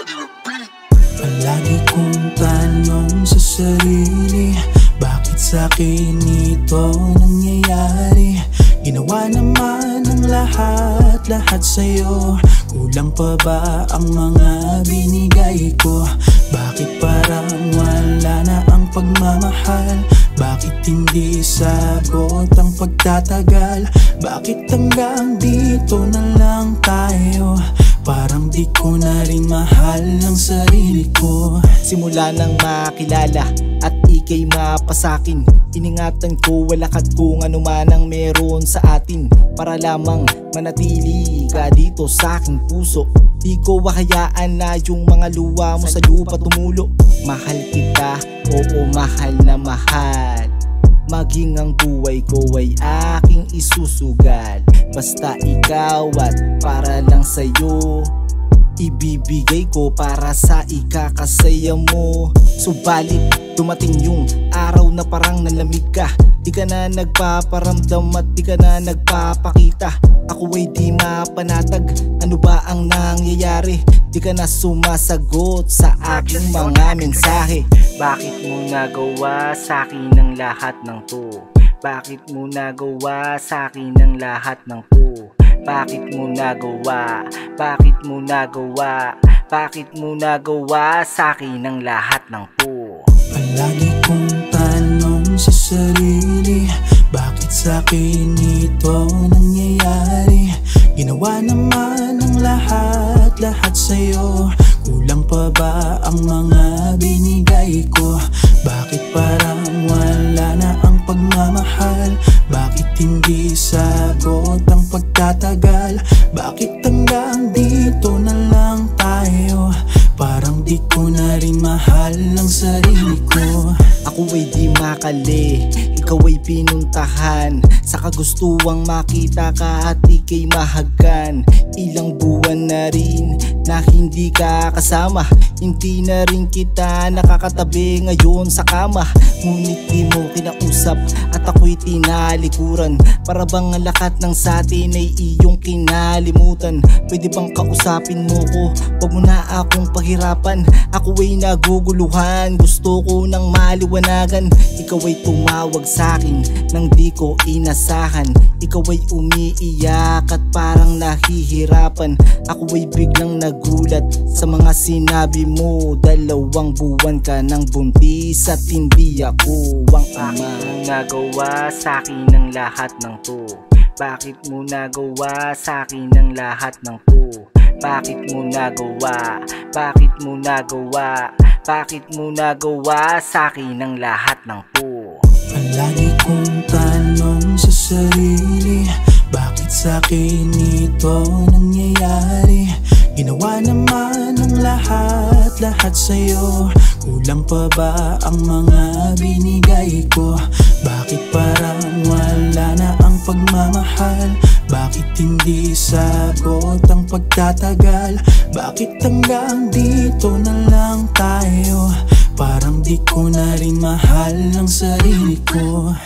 Palagi kong tanong sa sarili, bakit sa'kin ito nangyayari? Ginawa naman ang lahat sa'yo. Kulang pa ba ang mga binigay ko? Bakit parang wala na ang pagmamahal? Bakit hindi sagot ang pagtatagal? Bakit hanggang dito na lang tayo? Parang di ko na rin mahal ang sarili ko. Simula nang makilala at ika'y mapasakin, iningatan ko walakat kung ano man ang meron sa atin, para lamang manatili ka dito sa aking puso. Di ko hayaan na yung mga luha mo sa lupa tumulo. Mahal kita, oo mahal na mahal. Maging ang buhay ko ay aking isusugal. Basta ikaw at para lang sa'yo, ibibigay ko para sa ikakasaya mo. Subalit dumating yung araw na parang nalamig ka. Di ka na nagpaparamdam at di ka na nagpapakita. Ako ay di mapanatag, ano ba ang nangyayari? Di ka na sumasagot sa aking mga mensahe. Bakit mo nagawa sa'kin ang lahat ng to? Bakit mo nagawa sa'kin ang lahat ng to? Bakit mo nagawa? Bakit mo nagawa? Bakit mo nagawa sa'kin ang lahat ng to? Palagi kong tanong sa sarili, bakit sa'kin ito nangyayari? Ginawa naman ang lahat sa'yo. Kulang pa ba ang mga binigay ko? Bakit parang wala na ang pagmamahal? Bakit hindi sagot ang pagtatagal? Bakit hanggang dito na lang tayo? Parang di ko na rin mahal ang sarili ko. Ako ay di makali, ikaw ay pinuntahan, sa kagustuang makita ka at ika'y mahagkan. Ilang buwan na rin na hindi ka kasama, hindi na rin kita nakakatabi ngayon sa kama. Ngunit di mo kinausap at ako'y tinalikuran, para bang ang lahat ng satin ay iyong kinalimutan. Pwede bang kausapin mo ko, wag mo na akong paghirapan. Ako ay naguguluhan, gusto ko nang maliwanagan. Ikaw ay tumawag sa'kin nang di ko inasahan. Ikaw ay umiiyak at parang nahihirapan. Ako ay biglang nagulat sa mga sinabi mo. 2 buwan ka nang buntis at hindi ako ang ama. Bakit mo nagawa sa'kin ang lahat ng to? Bakit mo nagawa sa'kin ang lahat ng to? Bakit mo nagawa? Bakit mo nagawa? Bakit mo nagawa sa'kin ang lahat ng to? Palagi kong tanong sa sarili, bakit sa'kin ito nangyayari? Ginawa naman ang lahat sa'yo. Kulang pa ba ang mga binigay ko? Bakit parang wala na ang pagmamahal? Bakit hindi sagot ang pagtatagal? Bakit hanggang dito na lang tayo? Parang di ko na rin mahal ang sarili ko.